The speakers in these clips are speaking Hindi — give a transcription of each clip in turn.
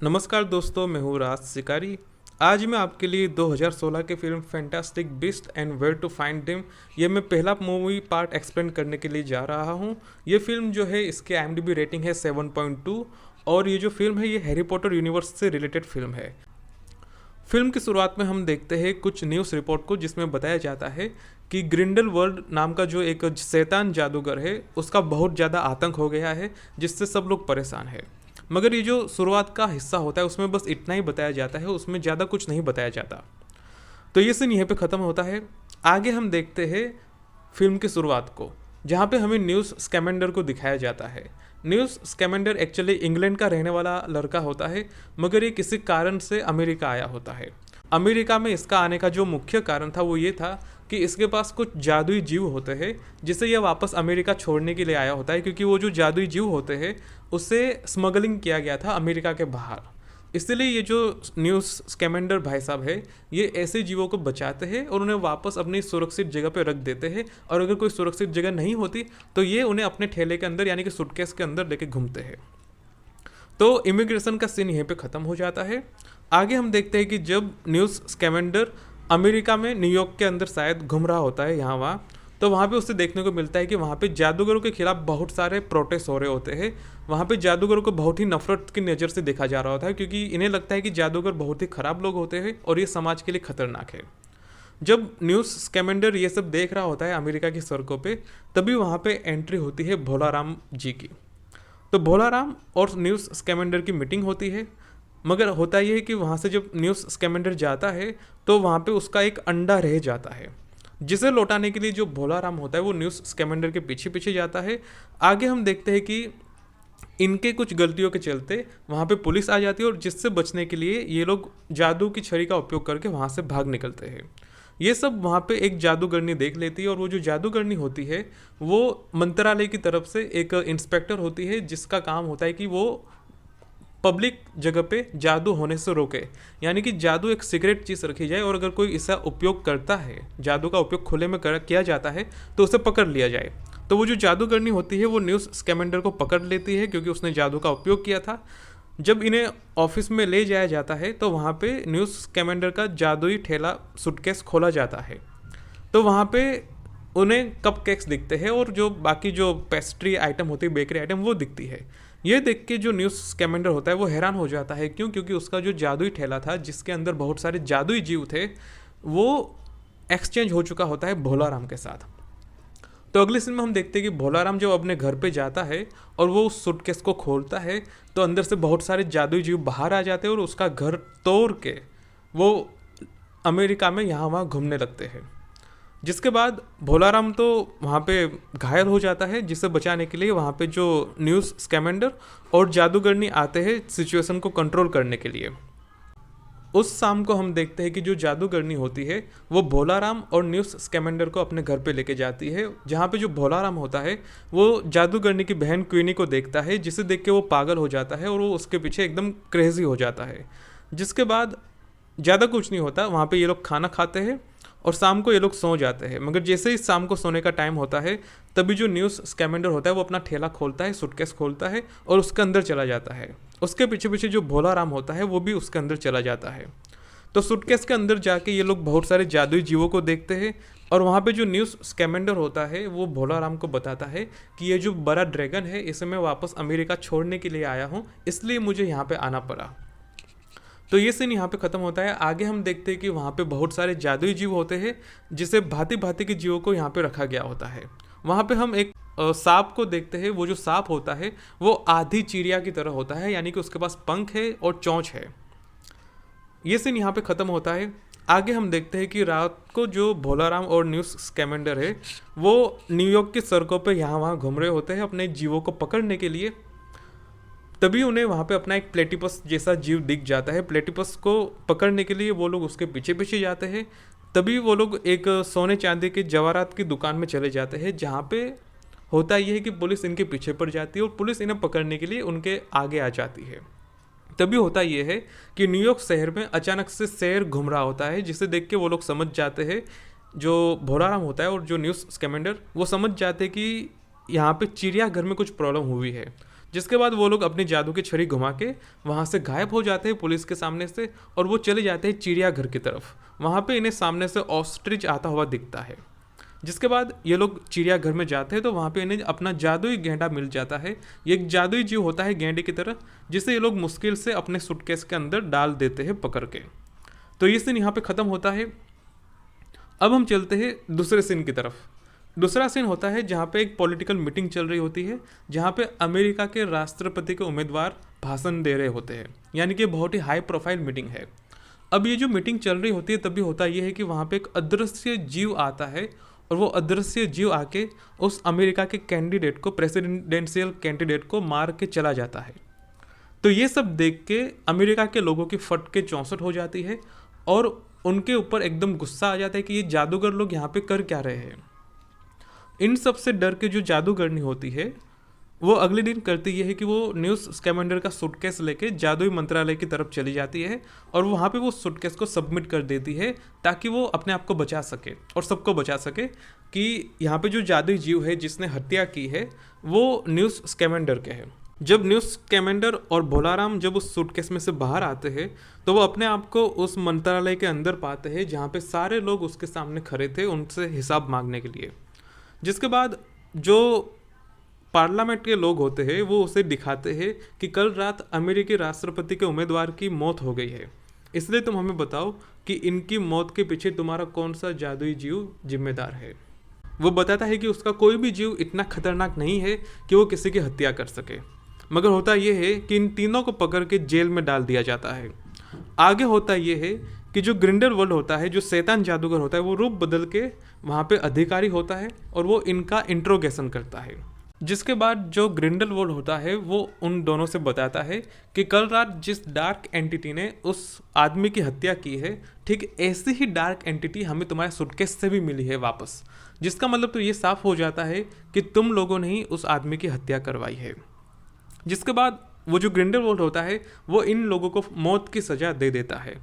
नमस्कार दोस्तों, मैं हूँ राज शिकारी। आज मैं आपके लिए 2016 की film fantastic beast and where to find them ये मैं पहला मूवी पार्ट एक्सप्लेन करने के लिए जा रहा हूँ। ये फिल्म जो है इसके IMDb रेटिंग है 7.2 और ये जो फिल्म है ये हैरी पॉटर यूनिवर्स से रिलेटेड फिल्म है। फिल्म की शुरुआत में हम देखते हैं कुछ न्यूज़ रिपोर्ट को, जिसमें बताया जाता है कि ग्रिंडलवर्ल्ड नाम का जो एक शैतान जादूगर है उसका बहुत ज़्यादा आतंक हो गया है, जिससे सब लोग परेशान हैं। मगर ये जो शुरुआत का हिस्सा होता है उसमें बस इतना ही बताया जाता है, उसमें ज़्यादा कुछ नहीं बताया जाता। तो ये सीन यहीं पे ख़त्म होता है। आगे हम देखते हैं फिल्म की शुरुआत को, जहाँ पे हमें न्यूज़ स्कैमेंडर को दिखाया जाता है। न्यूज़ स्कैमेंडर एक्चुअली इंग्लैंड का रहने वाला लड़का होता है, मगर ये किसी कारण से अमेरिका आया होता है। अमेरिका में इसका आने का जो मुख्य कारण था वो ये था कि इसके पास कुछ जादुई जीव होते हैं, जिसे यह वापस अमेरिका छोड़ने के लिए आया होता है, क्योंकि वो जो जादुई जीव होते हैं उससे स्मगलिंग किया गया था अमेरिका के बाहर। इसलिए ये जो न्यूज़ स्कैमेंडर भाई साहब है ये ऐसे जीवों को बचाते हैं और उन्हें वापस अपनी सुरक्षित जगह पर रख देते हैं, और अगर कोई सुरक्षित जगह नहीं होती तो ये उन्हें अपने ठेले के अंदर यानी कि सूटकेस के अंदर लेके घूमते हैं। तो इमिग्रेशन का सीन यहीं पे ख़त्म हो जाता है। आगे हम देखते हैं कि जब न्यूज़ स्कैमेंडर अमेरिका में न्यूयॉर्क के अंदर शायद घूम रहा होता है यहाँ वहाँ, तो वहाँ पे उससे देखने को मिलता है कि वहाँ पे जादूगरों के खिलाफ बहुत सारे प्रोटेस्ट हो रहे होते हैं। वहाँ पे जादूगरों को बहुत ही नफरत की नज़र से देखा जा रहा होता है, क्योंकि इन्हें लगता है कि जादूगर बहुत ही ख़राब लोग होते हैं और ये समाज के लिए खतरनाक है। जब न्यूज़ स्कैमेंडर ये सब देख रहा होता है अमेरिका की सड़कों पे, तभी वहाँ पे एंट्री होती है भोलाराम जी की। तो भोलाराम और न्यूज़ स्कैमेंडर की मीटिंग होती है। मगर होता यह है कि वहाँ से जब न्यूज़ स्कैमेंडर जाता है तो वहाँ पे उसका एक अंडा रह जाता है, जिसे लौटाने के लिए जो भोलाराम होता है वो न्यूज़ स्कैमेंडर के पीछे पीछे जाता है। आगे हम देखते हैं कि इनके कुछ गलतियों के चलते वहाँ पे पुलिस आ जाती है, और जिससे बचने के लिए ये लोग जादू की छड़ी का उपयोग करके वहाँ से भाग निकलते हैं। ये सब वहाँ पे एक जादूगरनी देख लेती है, और वो जो जादूगरनी होती है वो मंत्रालय की तरफ से एक इंस्पेक्टर होती है, जिसका काम होता है कि वो पब्लिक जगह पे जादू होने से रोके, यानी कि जादू एक सीक्रेट चीज़ रखी जाए, और अगर कोई इसका उपयोग करता है, जादू का उपयोग खुले में किया जाता है, तो उसे पकड़ लिया जाए। तो वो जो जादूगरनी होती है वो न्यूज़ स्कैमेंडर को पकड़ लेती है, क्योंकि उसने जादू का उपयोग किया था। जब इन्हें ऑफिस में ले जाया जाता है तो वहाँ पे न्यूज़ स्कैमेंडर का जादुई ठेला सूटकेस खोला जाता है। तो वहाँ पे उन्हें कप केक्स दिखते हैं, और जो बाकी जो पेस्ट्री आइटम होती है, बेकरी आइटम, वो दिखती है। ये देख के जो न्यूज़ स्कैमेंडर होता है वो हैरान हो जाता है। क्योंकि उसका जो जादुई ठेला था, जिसके अंदर बहुत सारे जादुई जीव थे, वो एक्सचेंज हो चुका होता है भोलाराम के साथ। तो अगले सीन में हम देखते हैं कि भोलाराम जब अपने घर पे जाता है और वो उस सूटकेस को खोलता है, तो अंदर से बहुत सारे जादुई जीव बाहर आ जाते हैं और उसका घर तोड़ के वो अमेरिका में यहाँ वहाँ घूमने लगते हैं। जिसके बाद भोलाराम तो वहाँ पे घायल हो जाता है, जिसे बचाने के लिए वहाँ पे जो न्यूज़ स्कैमेंडर और जादूगरनी आते हैं सिचुएशन को कंट्रोल करने के लिए। उस शाम को हम देखते हैं कि जो जादूगरनी होती है वो भोलाराम और न्यूज़ स्कैमेंडर को अपने घर पे लेके जाती है, जहाँ पे जो भोलाराम होता है वो जादूगरनी की बहन क्वीनी को देखता है, जिसे देख के वो पागल हो जाता है और वो उसके पीछे एकदम क्रेजी हो जाता है। जिसके बाद ज़्यादा कुछ नहीं होता, वहाँ पे ये लोग खाना खाते हैं और शाम को ये लोग सो जाते हैं। मगर जैसे ही शाम को सोने का टाइम होता है, तभी जो न्यूज़ स्कैमेंडर होता है वो अपना ठेला खोलता है, सूटकेस खोलता है और उसके अंदर चला जाता है। उसके पीछे पीछे जो भोलाराम होता है वो भी उसके अंदर चला जाता है। तो सूटकेस के अंदर जाके ये लोग बहुत सारे जादुई जीवों को देखते हैं, और वहाँ पे जो न्यूज़ स्कैमेंडर होता है वो भोलाराम को बताता है कि ये जो बड़ा ड्रैगन है इसे मैं वापस अमेरिका छोड़ने के लिए आया हूँ, इसलिए मुझे यहाँ पे आना पड़ा। तो ये सीन यहाँ पे ख़त्म होता है। आगे हम देखते हैं कि वहाँ पे बहुत सारे जादुई जीव होते हैं, जिसे भांति भांति के जीवों को यहाँ पे रखा गया होता है। वहाँ पे हम एक सांप को देखते हैं। वो जो सांप होता है वो आधी चिड़िया की तरह होता है, यानी कि उसके पास पंख है और चोंच है। ये सीन यहाँ पे ख़त्म होता है। आगे हम देखते हैं कि रात को जो भोलाराम और न्यूज़ स्कैमेंडर है वो न्यूयॉर्क की सड़कों पे यहाँ वहाँ घूम रहे होते हैं अपने जीवों को पकड़ने के लिए। तभी उन्हें वहाँ पे अपना एक प्लेटिपस जैसा जीव दिख जाता है। प्लेटिपस को पकड़ने के लिए वो लोग उसके पीछे पीछे जाते हैं। तभी वो लोग एक सोने चांदी के जवाहरात की दुकान में चले जाते हैं, जहाँ पे होता यह है कि पुलिस इनके पीछे पड़ जाती है और पुलिस इन्हें पकड़ने के लिए उनके आगे आ जाती है। तभी होता यह है कि न्यूयॉर्क शहर में अचानक से शेर घूम रहा होता है, जिसे देख के वो लोग समझ जाते हैं, जो भोलाराम होता है और जो न्यूज़ स्कैमेंडर, वो समझ जाते हैं कि यहाँ पे चिड़ियाघर में कुछ प्रॉब्लम हुई है। जिसके बाद वो लोग अपनी जादू की छड़ी घुमा के वहाँ से गायब हो जाते हैं पुलिस के सामने से, और वो चले जाते हैं चिड़ियाघर की तरफ। वहाँ पे इन्हें सामने से ऑस्ट्रिच आता हुआ दिखता है। जिसके बाद ये लोग चिड़ियाघर में जाते हैं तो वहाँ पे इन्हें अपना जादुई गेंडा मिल जाता है। ये एक जादुई जीव होता है गेंडे की तरह, जिसे ये लोग मुश्किल से अपने सूटकेस के अंदर डाल देते हैं पकड़ के। तो ये सीन यहाँ पे ख़त्म होता है। अब हम चलते हैं दूसरे सीन की तरफ। दूसरा सीन होता है जहाँ पे एक पॉलिटिकल मीटिंग चल रही होती है, जहाँ पे अमेरिका के राष्ट्रपति के उम्मीदवार भाषण दे रहे होते हैं, यानी कि बहुत ही हाई प्रोफाइल मीटिंग है। अब ये जो मीटिंग चल रही होती है तभी होता ये है कि वहाँ पे एक अदृश्य जीव आता है, और वो अदृश्य जीव आके उस अमेरिका के कैंडिडेट को, प्रेसिडेंशियल कैंडिडेट को मार के चला जाता है। तो ये सब देख के अमेरिका के लोगों की फट के 64 हो जाती है, और उनके ऊपर एकदम गुस्सा आ जाता है कि ये जादूगर लोग यहाँ पे कर क्या रहे हैं। इन सब से डर के जो जादूगरनी होती है वो अगले दिन करती ये है कि वो न्यूज़ स्कैमेंडर का सूटकेस लेके जादुई मंत्रालय की तरफ चली जाती है, और वहाँ पे वो सूटकेस को सबमिट कर देती है ताकि वो अपने आप को बचा सके और सबको बचा सके कि यहाँ पे जो जादुई जीव है जिसने हत्या की है वो न्यूज़ स्कैमेंडर के है। जब न्यूज़ स्कैमेंडर और भोलाराम जब उस सूटकेस में से बाहर आते हैं तो वो अपने आप को उस मंत्रालय के अंदर पाते हैं जहाँ पे सारे लोग उसके सामने खड़े थे उनसे हिसाब मांगने के लिए। जिसके बाद जो पार्लियामेंट के लोग होते हैं वो उसे दिखाते हैं कि कल रात अमेरिकी राष्ट्रपति के उम्मीदवार की मौत हो गई है, इसलिए तुम हमें बताओ कि इनकी मौत के पीछे तुम्हारा कौन सा जादुई जीव जिम्मेदार है। वो बताता है कि उसका कोई भी जीव इतना खतरनाक नहीं है कि वो किसी की हत्या कर सके, मगर होता यह है कि इन तीनों को पकड़ के जेल में डाल दिया जाता है। आगे होता यह है कि जो ग्रिंडलवाल्ड होता है, जो शैतान जादूगर होता है, वो रूप बदल के वहाँ पे अधिकारी होता है और वो इनका इंट्रोगेशन करता है। जिसके बाद जो ग्रिंडलवाल्ड होता है वो उन दोनों से बताता है कि कल रात जिस डार्क एंटिटी ने उस आदमी की हत्या की है, ठीक ऐसी ही डार्क एंटिटी हमें तुम्हारे सूटकेस से भी मिली है वापस। जिसका मतलब तो ये साफ हो जाता है कि तुम लोगों ने ही उस आदमी की हत्या करवाई है। जिसके बाद वो जो ग्रिंडलवाल्ड होता है वो इन लोगों को मौत की सज़ा दे देता है।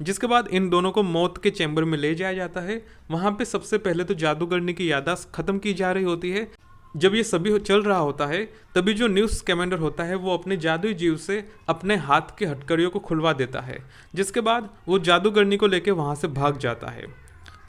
जिसके बाद इन दोनों को मौत के चैम्बर में ले जाया जाता है। वहाँ पे सबसे पहले तो जादूगरनी की याददाश्त ख़त्म की जा रही होती है। जब ये सभी चल रहा होता है तभी जो न्यूज़ स्कैमेंडर होता है वो अपने जादुई जीव से अपने हाथ के हथकड़ियों को खुलवा देता है। जिसके बाद वो जादूगरनी को लेके वहाँ से भाग जाता है।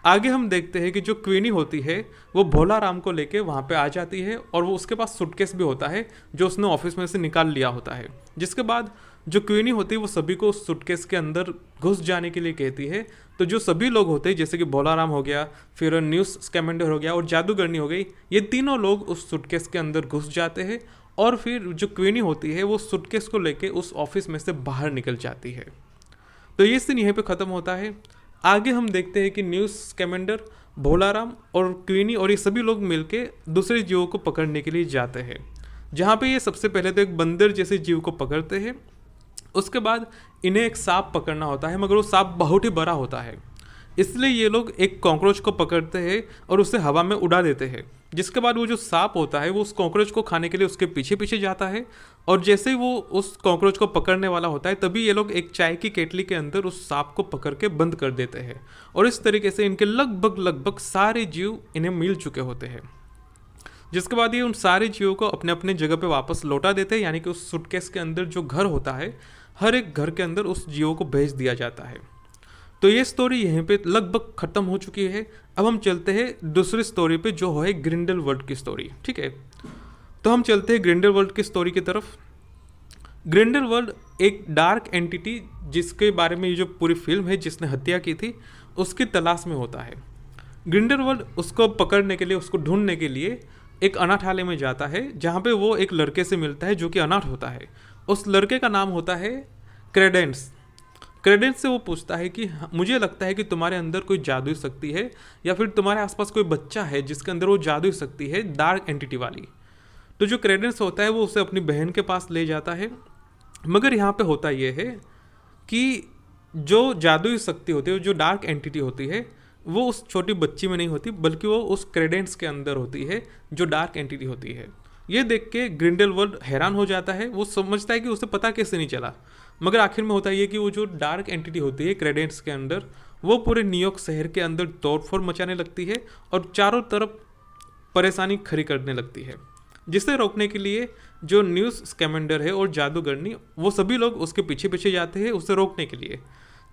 आगे हम देखते हैं कि जो क्वीनी होती है वो भोलाराम को लेके वहाँ पे आ जाती है, और वो उसके पास सूटकेस भी होता है जो उसने ऑफिस में से निकाल लिया होता है। जिसके बाद जो क्वीनी होती है वो सभी को उस सूटकेस के अंदर घुस जाने के लिए कहती है। तो जो सभी लोग होते हैं जैसे कि भोलाराम हो गया, फिर न्यूज़ स्कैमेंडर हो गया और जादूगरनी हो गई, ये तीनों लोग उस सूटकेस के अंदर घुस जाते हैं, और फिर जो क्वीनी होती है वो सूटकेस को लेके उस ऑफिस में से बाहर निकल जाती है। तो ये सीन यहीं पे ख़त्म होता है। आगे हम देखते हैं कि न्यूज़ स्कैमेंडर, भोलाराम और क्वीनी और ये सभी लोग मिलके दूसरे जीवों को पकड़ने के लिए जाते हैं, जहाँ पे ये सबसे पहले तो एक बंदर जैसे जीव को पकड़ते हैं। उसके बाद इन्हें एक सांप पकड़ना होता है, मगर वो सांप बहुत ही बड़ा होता है, इसलिए ये लोग एक कॉकरोच को पकड़ते हैं और उसे हवा में उड़ा देते हैं। जिसके बाद वो जो सांप होता है वो उस कॉकरोच को खाने के लिए उसके पीछे पीछे जाता है, और जैसे ही वो उस कॉकरोच को पकड़ने वाला होता है तभी ये लोग एक चाय की केटली के अंदर उस सांप को पकड़ के बंद कर देते हैं, और इस तरीके से इनके लगभग सारे जीव इन्हें मिल चुके होते हैं। जिसके बाद ये उन सारे जीवों को अपने अपने जगह पे वापस लौटा देते हैं, यानी कि उस सूटकेस के अंदर जो घर होता है हर एक घर के अंदर उस जीवों को भेज दिया जाता है। तो ये स्टोरी यहीं पे लगभग ख़त्म हो चुकी है। अब हम चलते हैं दूसरी स्टोरी पे जो है ग्रिंडलवाल्ड की स्टोरी। ठीक है, तो हम चलते हैं ग्रिंडलवाल्ड की स्टोरी की तरफ। ग्रिंडलवाल्ड एक डार्क एंटिटी जिसके बारे में ये जो पूरी फिल्म है जिसने हत्या की थी उसकी तलाश में होता है। ग्रिंडलवाल्ड उसको पकड़ने के लिए, उसको ढूंढने के लिए एक अनाथालय में जाता है, जहाँ पे वो एक लड़के से मिलता है जो कि अनाथ होता है। उस लड़के का नाम होता है क्रेडेंस। क्रेडेंस से वो पूछता है कि मुझे लगता है कि तुम्हारे अंदर कोई जादुई शक्ति है, या फिर तुम्हारे आसपास कोई बच्चा है जिसके अंदर वो जादुई शक्ति है, डार्क एंटिटी वाली। तो जो क्रेडेंस होता है वो उसे अपनी बहन के पास ले जाता है, मगर यहाँ पे होता ये है कि जो जादुई शक्ति होती है, जो डार्क एंटिटी होती है, वो उस छोटी बच्ची में नहीं होती, बल्कि वो उस क्रेडेंस के अंदर होती है जो डार्क एंटिटी होती है। ये देख के ग्रिंडलवाल्ड हैरान हो जाता है। वो समझता है कि उसे पता कैसे नहीं चला, मगर आखिर में होता ये कि वो जो डार्क एंटिटी होती है क्रेडेंस के अंदर, वो पूरे न्यूयॉर्क शहर के अंदर तोड़फोड़ मचाने लगती है और चारों तरफ परेशानी खड़ी करने लगती है। जिसे रोकने के लिए जो न्यूज़ स्कैमेंडर है और जादूगरनी, वो सभी लोग उसके पीछे पीछे जाते हैं उसे रोकने के लिए।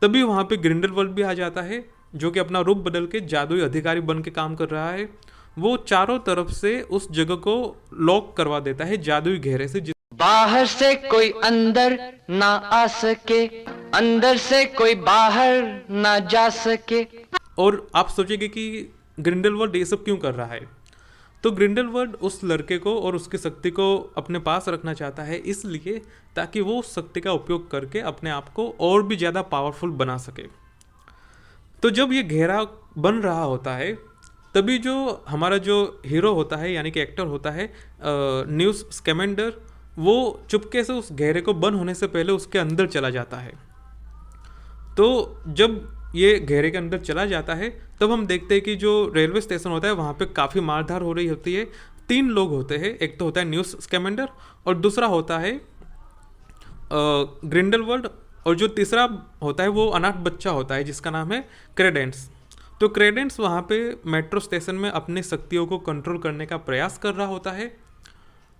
तभी वहाँ पे ग्रिंडलवाल्ड भी आ जाता है, जो कि अपना रूप बदल के जादुई अधिकारी बन के काम कर रहा है। वो चारों तरफ से उस जगह को लॉक करवा देता है जादुई घेरे से, बाहर से कोई अंदर ना आ सके, अंदर से कोई बाहर ना जा सके। और आप सोचेंगे कि ग्रिंडलवाल्ड ये सब क्यों कर रहा है? तो ग्रिंडलवाल्ड उस लड़के को और उसकी शक्ति को अपने पास रखना चाहता है, इसलिए ताकि वो उस शक्ति का उपयोग करके अपने आप को और भी ज़्यादा पावरफुल बना सके। तो जब ये घेरा बन रहा होता है, तभी जो हमारा जो हीरो होता है यानी कि एक्टर होता है न्यूज़ स्कैमेंडर, वो चुपके से उस घेरे को बंद होने से पहले उसके अंदर चला जाता है। तो जब ये घेरे के अंदर चला जाता है, तब हम देखते हैं कि जो रेलवे स्टेशन होता है वहाँ पे काफ़ी मारधार हो रही होती है। 3 लोग होते हैं, एक तो होता है न्यूज़ स्कैमेंडर और दूसरा होता है ग्रिंडलवाल्ड, और जो तीसरा होता है वो अनाथ बच्चा होता है जिसका नाम है क्रेडेंस। तो क्रेडेंस वहाँ पे मेट्रो स्टेशन में अपनी शक्तियों को कंट्रोल करने का प्रयास कर रहा होता है।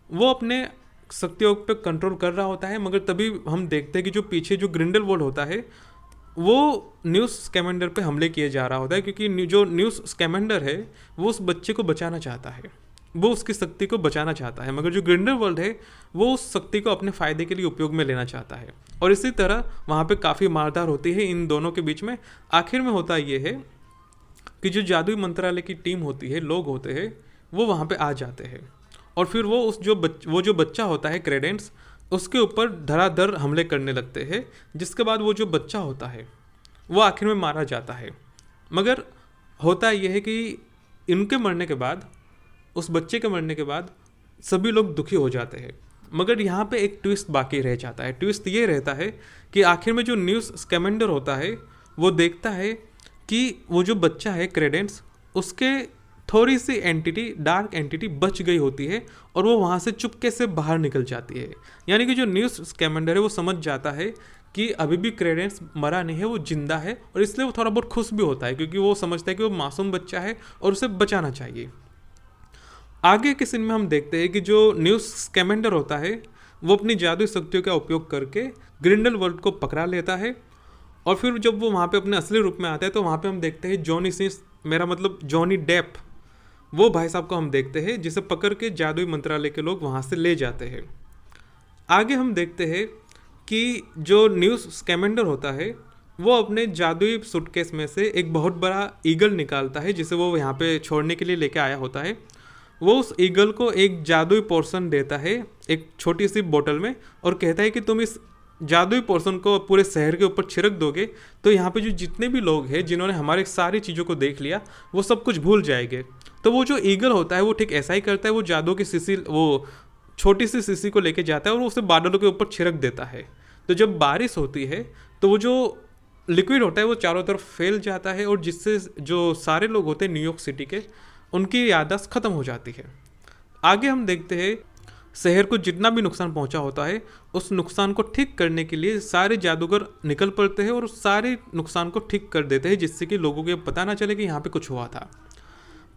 वो अपने शक्तियों पे कंट्रोल कर रहा होता है, मगर तभी हम देखते हैं कि जो पीछे जो ग्रिंडलवाल्ड होता है वो न्यूज़ स्कैमेंडर पे हमले किए जा रहा होता है, क्योंकि जो न्यूज़ स्कैमेंडर है वो उस बच्चे को बचाना चाहता है, वो उसकी शक्ति को बचाना चाहता है, मगर जो ग्रिंडलवाल्ड है वो उस शक्ति को अपने फ़ायदे के लिए उपयोग में लेना चाहता है। और इसी तरह वहाँ पे काफ़ी मारधार होती है इन दोनों के बीच में। आखिर में होता ये है कि जो जादुई मंत्रालय की टीम होती है, लोग होते हैं, वो वहाँ पे आ जाते हैं और फिर वो वो जो बच्चा होता है क्रेडेंस, उसके ऊपर धड़ाधड़ हमले करने लगते हैं, जिसके बाद वो जो बच्चा होता है वो आखिर में मारा जाता है। मगर होता यह है कि इनके मरने के बाद, उस बच्चे के मरने के बाद सभी लोग दुखी हो जाते हैं। मगर यहाँ पे एक ट्विस्ट बाकी रह जाता है। ट्विस्ट ये रहता है कि आखिर में जो न्यूज़ स्कैमेंडर होता है वो देखता है कि वो जो बच्चा है क्रेडेंस, उसके थोड़ी सी एंटिटी, डार्क एंटिटी बच गई होती है और वो वहाँ से चुपके से बाहर निकल जाती है। यानी कि जो न्यूज़ स्कैमेंडर है वो समझ जाता है कि अभी भी क्रेडेंस मरा नहीं है, वो जिंदा है, और इसलिए वो थोड़ा बहुत खुश भी होता है क्योंकि वो समझता है कि वो मासूम बच्चा है और उसे बचाना चाहिए। आगे के सीन में हम देखते हैं कि जो न्यूज़ स्कैमेंडर होता है वो अपनी जादुई शक्तियों का उपयोग करके ग्रिंडलवाल्ड को पकड़ा लेता है, और फिर जब वो वहाँ पे अपने असली रूप में आता है तो वहाँ पे हम देखते हैं जॉनी सिंह, मेरा मतलब जॉनी डेप, वो भाई साहब को हम देखते हैं जिसे पकड़ के जादुई मंत्रालय के लोग वहाँ से ले जाते हैं। आगे हम देखते हैं कि जो न्यूज़ स्कैमेंडर होता है वो अपने जादुई सूटकेस में से एक बहुत बड़ा ईगल निकालता है जिसे वो यहाँ पे छोड़ने के लिए लेके आया होता है। वो उस ईगल को एक जादुई पोर्शन देता है एक छोटी सी बोतल में, और कहता है कि तुम इस जादुई पोर्शन को पूरे शहर के ऊपर छिड़क दोगे तो यहाँ पे जो जितने भी लोग हैं जिन्होंने हमारे सारी चीज़ों को देख लिया वो सब कुछ भूल जाएंगे। तो वो जो ईगल होता है वो ठीक ऐसा ही करता है, वो जादू की शीशी, वो छोटी सी शीशी को लेके जाता है और उसे बादलों के ऊपर छिड़क देता है। तो जब बारिश होती है तो वो जो लिक्विड होता है वो चारों तरफ फैल जाता है, और जिससे जो सारे लोग होते हैं न्यूयॉर्क सिटी के, उनकी याददाश्त ख़त्म हो जाती है। आगे हम देखते हैं शहर को जितना भी नुकसान पहुंचा होता है उस नुकसान को ठीक करने के लिए सारे जादूगर निकल पड़ते हैं और उस सारे नुकसान को ठीक कर देते हैं, जिससे कि लोगों को पता ना चले कि यहाँ पे कुछ हुआ था।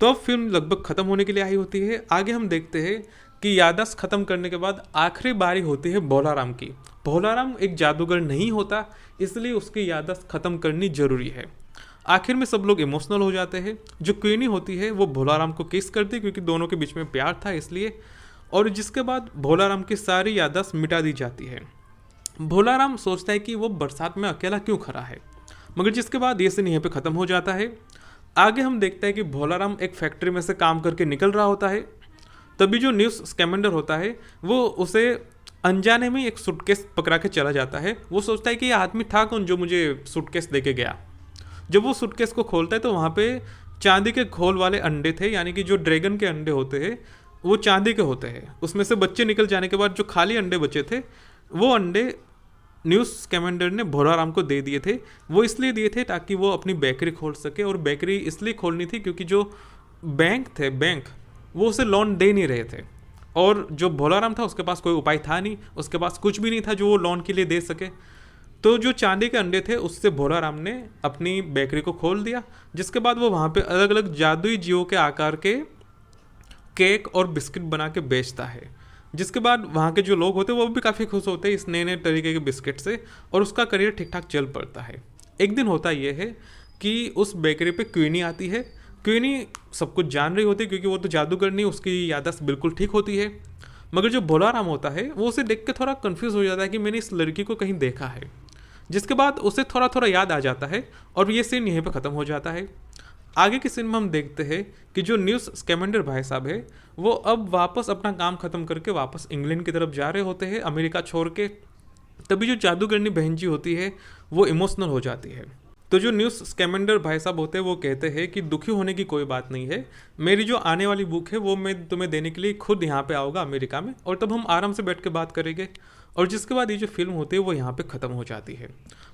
तो अब फिल्म लगभग ख़त्म होने के लिए आई होती है। आगे हम देखते हैं कि याददाश्त ख़त्म करने के बाद आखिरी बारी होती है भोलाराम की। भोलाराम एक जादूगर नहीं होता, इसलिए उसकी याददाश्त ख़त्म करनी ज़रूरी है। आखिर में सब लोग इमोशनल हो जाते हैं। जो क्वीनी होती है वो भोलाराम को किस करती है क्योंकि दोनों के बीच में प्यार था इसलिए, और जिसके बाद भोलाराम की सारी याददाश्त मिटा दी जाती है। भोलाराम सोचता है कि वो बरसात में अकेला क्यों खड़ा है, मगर जिसके बाद ये सीन यहाँ पे ख़त्म हो जाता है। आगे हम देखते हैं कि भोलाराम एक फैक्ट्री में से काम करके निकल रहा होता है। तभी जो न्यूज़ स्कैमेंडर होता है वो उसे अनजाने में एक सूटकेस पकड़ा के चला जाता है। वो सोचता है कि ये आदमी था कौन जो मुझे सूटकेस दे के गया। जब वो सूटकेस को खोलता है तो वहाँ पे चांदी के खोल वाले अंडे थे, यानी कि जो ड्रैगन के अंडे होते हैं वो चांदी के होते हैं। उसमें से बच्चे निकल जाने के बाद जो खाली अंडे बचे थे वो अंडे न्यूज़ स्कैमेंडर ने भोलाराम को दे दिए थे। वो इसलिए दिए थे ताकि वो अपनी बेकरी खोल सके, और बेकरी इसलिए खोलनी थी क्योंकि जो बैंक वो उसे लोन दे नहीं रहे थे, और जो भोलाराम था उसके पास कोई उपाय था नहीं, उसके पास कुछ भी नहीं था जो वो लोन के लिए दे सके। तो जो चांदी के अंडे थे उससे भोलाराम ने अपनी बेकरी को खोल दिया, जिसके बाद वो वहाँ पे अलग अलग जादुई जीवों के आकार के केक और बिस्किट बना के बेचता है। जिसके बाद वहाँ के जो लोग होते हैं वो भी काफ़ी खुश होते हैं इस नए नए तरीके के बिस्किट से, और उसका करियर ठीक ठाक चल पड़ता है। एक दिन होता ये है कि उस बेकरी पे क्वीनी आती है। क्वीनी सब कुछ जान रही होती है क्योंकि वो तो जादूगरनी, उसकी याददाश्त बिल्कुल ठीक होती है। मगर जो भोलाराम होता है वो उसे देख के थोड़ा कन्फ्यूज़ हो जाता है कि मैंने इस लड़की को कहीं देखा है। जिसके बाद उसे थोड़ा थोड़ा याद आ जाता है और ये सीन यहीं पर ख़त्म हो जाता है। आगे के सीन में हम देखते हैं कि जो न्यूज़ स्कैमेंडर भाई साहब है वो अब वापस अपना काम ख़त्म करके वापस इंग्लैंड की तरफ जा रहे होते हैं, अमेरिका छोड़ के। तभी जो जादूगरनी बहन जी होती है वो इमोशनल हो जाती है। तो जो न्यूज़ स्कैमेंडर भाई साहब होते हैं वो कहते हैं कि दुखी होने की कोई बात नहीं है, मेरी जो आने वाली बुक है वो मैं तुम्हें देने के लिए खुद यहाँ पे आऊँगा अमेरिका में, और तब हम आराम से बैठ के बात करेंगे। और जिसके बाद ये जो फिल्म होती है वो यहाँ पे ख़त्म हो जाती है।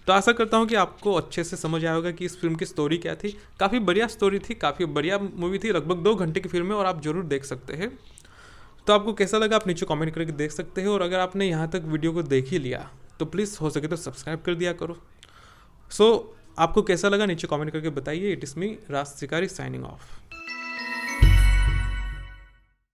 तो आशा करता हूँ कि आपको अच्छे से समझ आया होगा कि इस फिल्म की स्टोरी क्या थी। काफ़ी बढ़िया स्टोरी थी, काफ़ी बढ़िया मूवी थी, लगभग 2 घंटे की फिल्म है और आप ज़रूर देख सकते हैं। तो आपको कैसा लगा आप नीचे कमेंट करके देख सकते हैं, और अगर आपने यहाँ तक वीडियो को देख ही लिया तो प्लीज़ हो सके तो सब्सक्राइब कर दिया करो। आपको कैसा लगा नीचे कमेंट करके बताइए। इट इज़ मी राज शिकारी साइनिंग ऑफ।